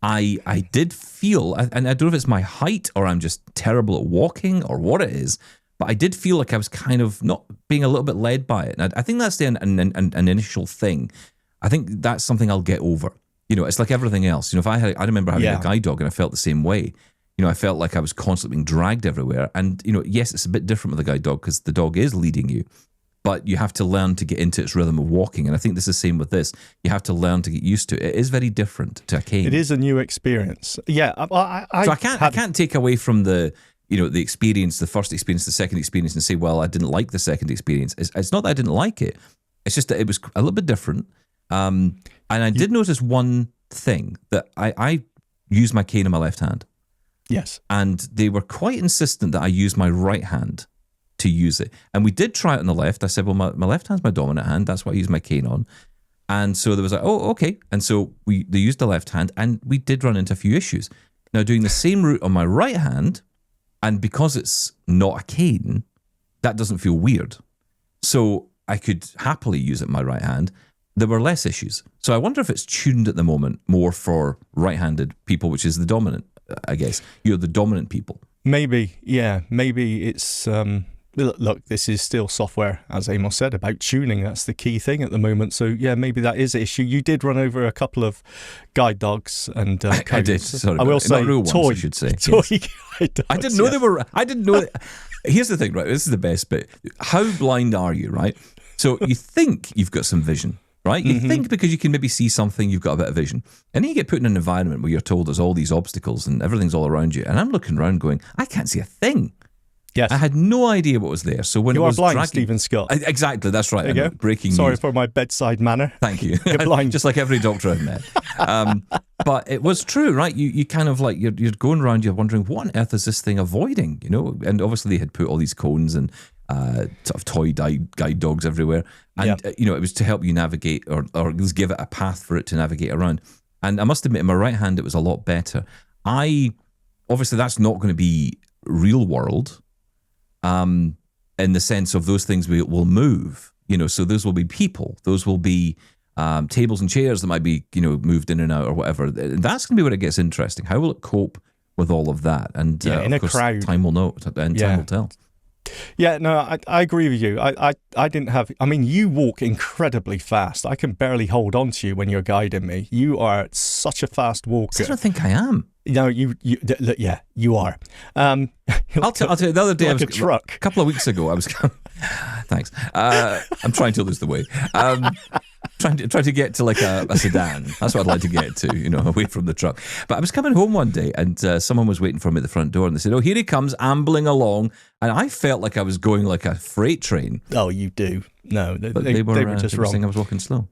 I did feel, and I don't know if it's my height or I'm just terrible at walking or what it is, but I did feel like I was kind of not being a little bit led by it. And I think that's an initial thing. I think that's something I'll get over. It's like everything else. If I remember having a guide dog and I felt the same way. I felt like I was constantly being dragged everywhere. And, yes, it's a bit different with a guide dog because the dog is leading you. But you have to learn to get into its rhythm of walking. And I think this is the same with this. You have to learn to get used to it. It is very different to a cane. It is a new experience. Yeah. I can't take away from the experience, the first experience, the second experience, and say, well, I didn't like the second experience. It's not that I didn't like it. It's just that it was a little bit different. And I did notice one thing, that I use my cane in my left hand. Yes. And they were quite insistent that I use my right hand to use it. And we did try it on the left. I said, well, my left hand's my dominant hand. That's what I use my cane on. And so there was like, oh, okay. And so they used the left hand, and we did run into a few issues. Now, doing the same route on my right hand, and because it's not a cane, that doesn't feel weird. So I could happily use it in my right hand. There were less issues. So I wonder if it's tuned at the moment more for right-handed people, which is the dominant, I guess. You're the dominant people. Maybe, yeah. Maybe it's... Look, this is still software, as Amos said, about tuning. That's the key thing at the moment. So, yeah, maybe that is an issue. You did run over a couple of guide dogs and I did. Sorry, I will say, not real toy, ones, I should say. toy Yes. guide dogs. I didn't know they were. I didn't know. Here's the thing, right? This is the best bit. How blind are you, right? So you think you've got some vision, right? You think because you can maybe see something, you've got a bit of vision. And then you get put in an environment where you're told there's all these obstacles and everything's all around you. And I'm looking around going, I can't see a thing. Yes. I had no idea what was there. So when you it was are blind, dragging, Stephen Scott. Exactly, that's right. There you go. Breaking Sorry news. for my bedside manner. Thank you. You're blind. Just like every doctor I've met. But it was true, right? You kind of like, you're going around, you're wondering, what on earth is this thing avoiding? You know, and obviously they had put all these cones and sort of toy guide dogs everywhere. And, you know, it was to help you navigate or at least give it a path for it to navigate around. And I must admit, in my right hand, it was a lot better. Obviously, that's not going to be real world. In the sense of those things will move, you know, so those will be people, those will be tables and chairs that might be, you know, moved in and out or whatever. And that's going to be where it gets interesting. How will it cope with all of that? And in of a course, crowd, time will know, and time will tell. Yeah, no, I agree with you. I didn't have... I mean, you walk incredibly fast. I can barely hold on to you when you're guiding me. You are such a fast walker. I don't think I am. No, you are. I'll tell you, the other day, like I was a truck. A couple of weeks ago, I was... Thanks. I'm trying to lose the weight. Trying to get to like a sedan. That's what I'd like to get to, you know, away from the truck. But I was coming home one day and someone was waiting for me at the front door and they said, oh, here he comes ambling along. And I felt like I was going like a freight train. Oh, you do. No, they were just wrong. wrong. I was walking slow.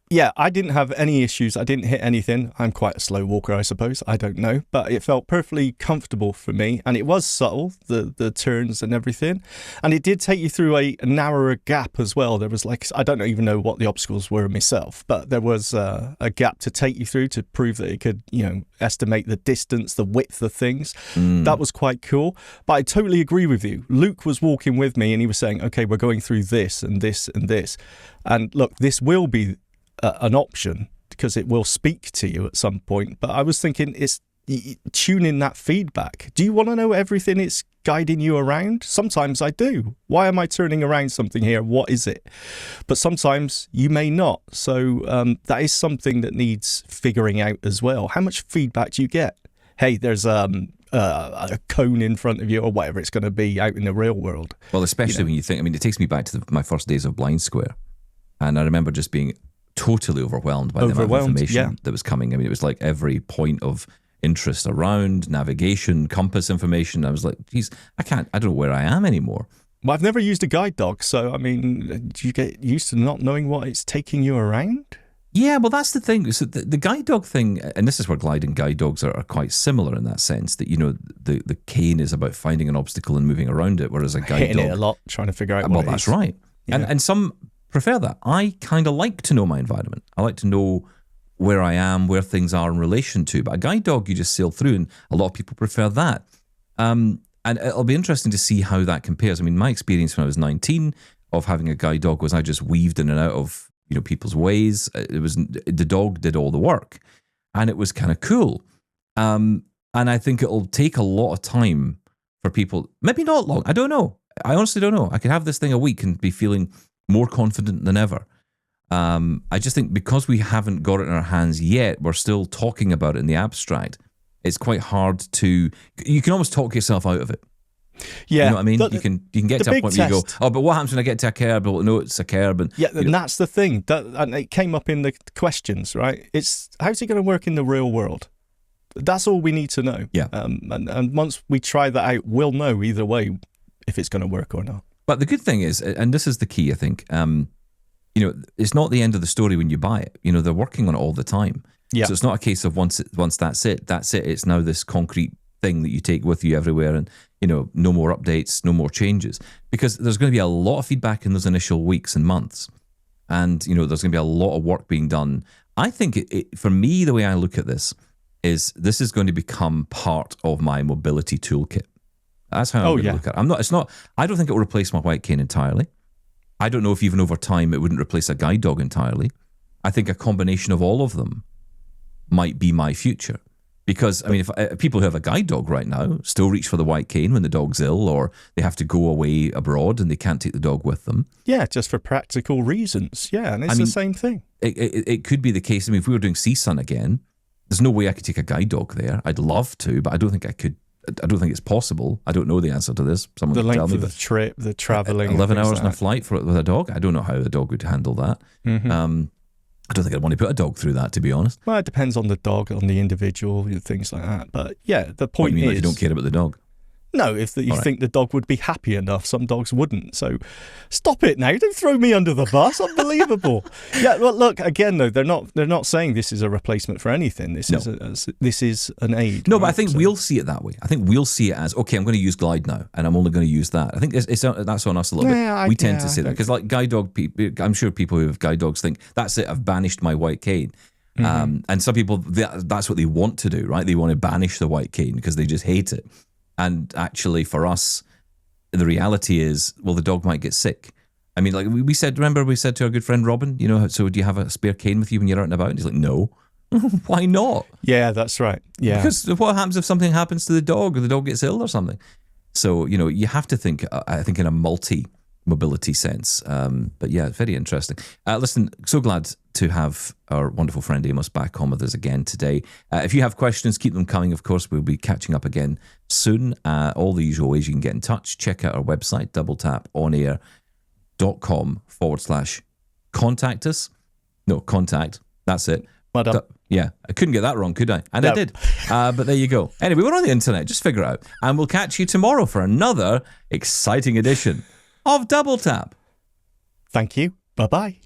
Yeah, I didn't have any issues. I didn't hit anything. I'm quite a slow walker, I suppose. I don't know. But it felt perfectly comfortable for me. And it was subtle, the turns and everything. And it did take you through a narrower gap as well. There was like, I don't even know what the obstacles were myself, but there was a gap to take you through to prove that it could, you know, estimate the distance, the width of things. That was quite cool. But I totally agree with you. Luke was walking with me and he was saying, okay, we're going through this and this and this. And look, this will be an option because it will speak to you at some point. But I was thinking it's tuning that feedback. Do you want to know everything it's guiding you around? Sometimes I do. Why am I turning around something here? What is it? But sometimes you may not. So that is something that needs figuring out as well. How much feedback do you get? Hey, there's a cone in front of you or whatever it's going to be out in the real world. Well, especially when you think, I mean, it takes me back to my first days of Blind Square. And I remember just being totally overwhelmed by the amount of information that was coming. I mean, it was like every point of interest around, navigation, compass information. I was like, geez, I don't know where I am anymore. Well, I've never used a guide dog, so I mean, do you get used to not knowing what it's taking you around? Yeah, well, that's the thing. So the guide dog thing, and this is where gliding guide dogs are quite similar in that sense that, you know, the cane is about finding an obstacle and moving around it, whereas a guide hitting dog... it a lot, trying to figure out what well, it that's is. right. Yeah. And some prefer that. I kind of like to know my environment. I like to know where I am, where things are in relation to. But a guide dog, you just sail through, and a lot of people prefer that. And it'll be interesting to see how that compares. I mean, my experience when I was 19 of having a guide dog was I just weaved in and out of, you know, people's ways. The dog did all the work, and it was kind of cool. And I think it'll take a lot of time for people. Maybe not long. I don't know. I honestly don't know. I could have this thing a week and be feeling more confident than ever. I just think because we haven't got it in our hands yet, we're still talking about it in the abstract. It's quite hard to... You can almost talk yourself out of it. Yeah, you know what I mean. You can get to a point where you go, oh, but what happens when I get to a curb? Well, no, it's a curb, and and that's the thing. And it came up in the questions, right? It's how's it going to work in the real world? That's all we need to know. Yeah, and once we try that out, we'll know either way if it's going to work or not. But the good thing is, and this is the key, I think, it's not the end of the story when you buy it. They're working on it all the time. Yeah. So it's not a case of once that's it. It's now this concrete thing that you take with you everywhere, and no more updates, no more changes, because there's going to be a lot of feedback in those initial weeks and months, and there's going to be a lot of work being done. I think for me, the way I look at this is going to become part of my mobility toolkit. That's how I'm going to look at it. I don't think it will replace my white cane entirely. I don't know if even over time it wouldn't replace a guide dog entirely. I think a combination of all of them might be my future. Because, if people who have a guide dog right now still reach for the white cane when the dog's ill, or they have to go away abroad and they can't take the dog with them. Yeah, just for practical reasons. Yeah, and it's the same thing. It could be the case. If we were doing CSUN again, there's no way I could take a guide dog there. I'd love to, but I don't think I could. I don't think it's possible. I don't know the answer to this. Someone the can length tell me. Of the trip, the travelling. 11 hours on a flight with a dog. I don't know how the dog would handle that. Mm-hmm. I don't think I'd want to put a dog through that, to be honest. Well, it depends on the dog, on the individual, things like that. But yeah, the point is... Like you don't care about the dog? No, if you think the dog would be happy enough, some dogs wouldn't. So stop it now. Don't throw me under the bus. Unbelievable. Yeah, well, look, again, though, they're not saying this is a replacement for anything. This is an aid. No, right? But I think we'll see it that way. I think we'll see it as, okay, I'm going to use Glide now, and I'm only going to use that. I think that's on us a little bit. We tend to say that, because like guide dog people, I'm sure people who have guide dogs think, that's it, I've banished my white cane. Mm-hmm. And some people, that's what they want to do, right? They want to banish the white cane because they just hate it. And actually, for us, the reality is, well, the dog might get sick. Like we said, remember we said to our good friend Robin, so do you have a spare cane with you when you're out and about? And he's like, no. Why not? Yeah, that's right. Yeah. Because what happens if something happens to the dog, or the dog gets ill or something? So, you have to think, I think, in a multi-mobility sense. But yeah, very interesting. Listen, so glad to have our wonderful friend Amos back on with us again today. If you have questions, keep them coming. Of course, we'll be catching up again soon. All the usual ways you can get in touch. Check out our website, doubletaponair.com/contact us. No, contact. That's it. Yeah, I couldn't get that wrong, could I? And I did. But there you go. Anyway, we're on the internet. Just figure it out. And we'll catch you tomorrow for another exciting edition of Double Tap. Thank you. Bye-bye.